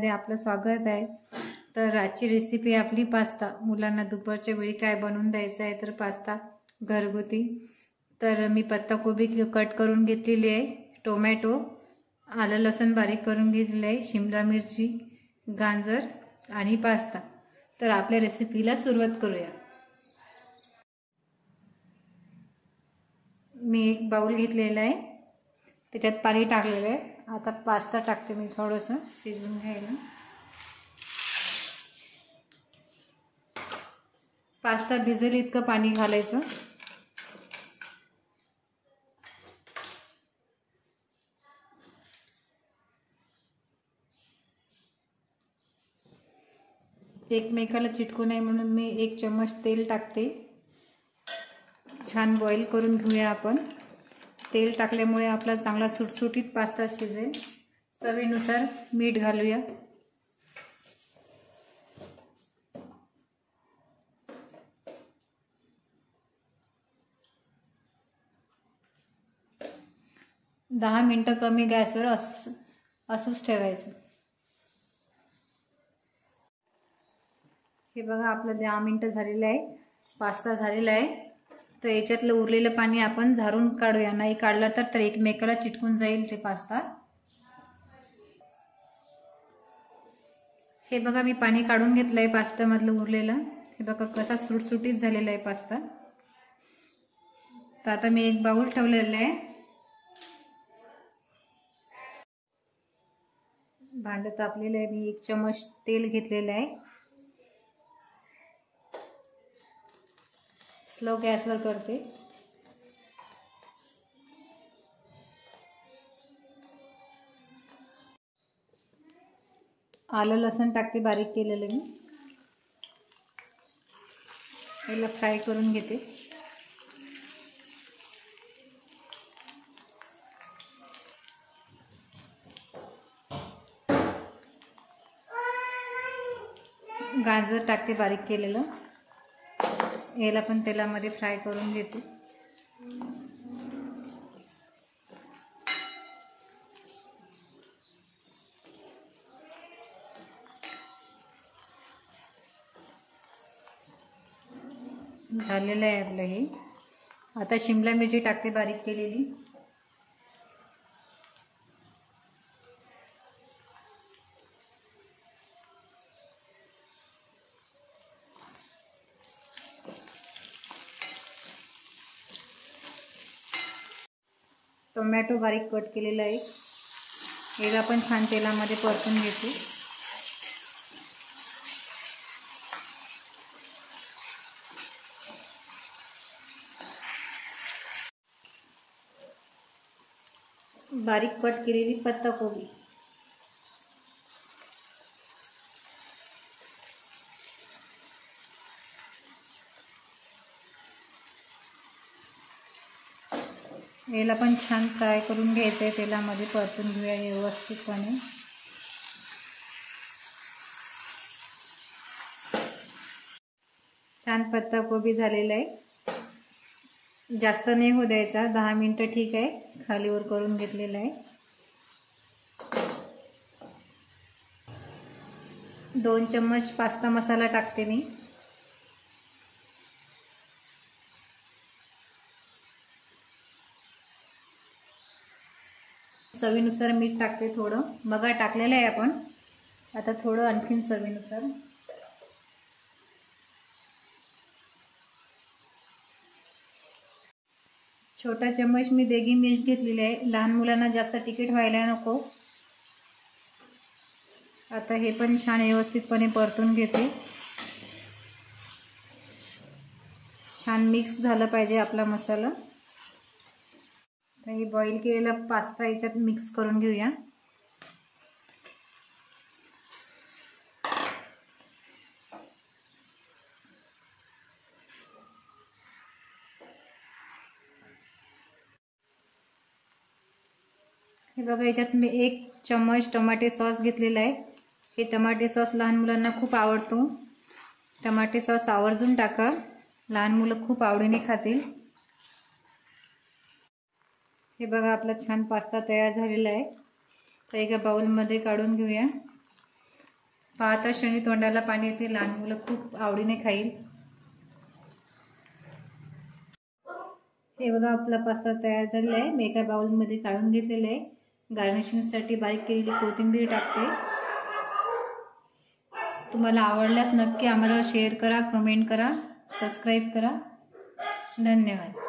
चॅनलमध्ये आपलं स्वागत आहे। तर आजची रेसिपी आपली पास्ता। मुलांना दुपारच्या वेळी काय बनवून द्यायचं आहे तर पास्ता घरगुती। तर मी पत्ताकोबी कट करून घेतलेली आहे, टोमॅटो, आलं लसूण बारीक करून घेतलेले आहे, शिमला मिरची, गाजर आणि पास्ता। तर आपल्या रेसिपीला सुरुवात करूया। मी एक बाउल घेतलेला आहे, त्याच्यात पाणी टाकलेलं आहे। आता पास्ता टाकते मी थोडंसं शिजवून घ्यायला। पास्ता भिजेल इतकं पाणी घालायचं। एकमेकाला चिटकू नये म्हणून मी 1 चम्मच तेल टाकते। छान बॉईल करून घेऊया आपण। तेल टाकल्यामुळे आपला चांगला सुटसुटीत पास्ता शिजेल। चवीनुसार मीठ घालूया। दहा मिनिटं कमी गॅसवर असंच ठेवायचं। हे बघा आपलं 10 मिनिटं झालेलं आहे, पास्ता झालेला आहे। तर याच्यातलं उरलेलं पाणी आपण झारून काढूया, नाही काढलं तर एकमेकाला चिटकून जाईल ते पास्ता। हे बघा मी पाणी काढून घेतलंय पास्त्यामधलं उरलेलं। हे बघा कसा सुटसुटीत झालेला आहे पास्ता। तर आता मी एक बाउल ठेवलेला आहे। भांड तापलेलं आहे, मी 1 चम्मच तेल घेतलेलं आहे। स्लो गॅसवर करते। आलं लसूण टाकते बारीक केलेलं मी। याला फ्राय करून घेते। गाजर टाकते बारीक केलेलं, याला पण तेलामध्ये फ्राय करून घेते। झालेलं आहे आपलं हे। आता शिमला मिरची टाकते बारीक केलेली। टोमॅटो बारीक कट केलेला आहे, याला पण छान तेलामध्ये परतून घेते। बारीक कट केलेली पत्ताकोबी, याला पण छान फ्राय करून घ्यायचं आहे, तेलामध्ये परतून घेऊया व्यवस्थितपणे। छान पत्ताकोबी झालेला आहे, जास्त नाही होऊ द्यायचा, 10 मिनिटं ठीक आहे। खालीवर करून घेतलेला आहे। 2 चम्मच पास्ता मसाला टाकते मी। चवीनुसार मीठ टाकते थोडं, मग टाकलेलं आहे आपण, आता थोडं आणखीन चवीनुसार। छोटा चम्मच मी देगी मिर्च घेतलेली आहे, लहान मुलांना जास्त तिखट व्हायला नको। आता हे पण छान व्यवस्थितपणे परतून घेते। छान मिक्स झालं पाहिजे आपला मसाला। हे बॉईल केलेला पास्ता याच्यात मिक्स करून घेऊया। हे बघा याच्यात मी 1 चम्मच टमाटे सॉस घेतलेला आहे। हे टमाटे सॉस लहान मुलांना खूप आवडतो, टमाटे सॉस आवर्जून टाका, लहान मुलं खूप आवडीने खातील। हे बघा आपला छान पास्ता तयार झालेला आहे। तर एका बाउल मध्ये काढून घेऊया। पाहता क्षणी तोंडाला पाणी येते, लहान मुलं खूप आवडीने खाईल. हे बघा आपला पास्ता तयार झालेला आहे. मी एका बाउलमध्ये काढून घेतलेला आहे. गार्निशिंगसाठी बारीक केलेली कोथिंबीर टाकते. तुम्हाला आवडल्यास नक्की आम्हाला शेअर करा, कमेंट करा, सबस्क्राईब करा. धन्यवाद.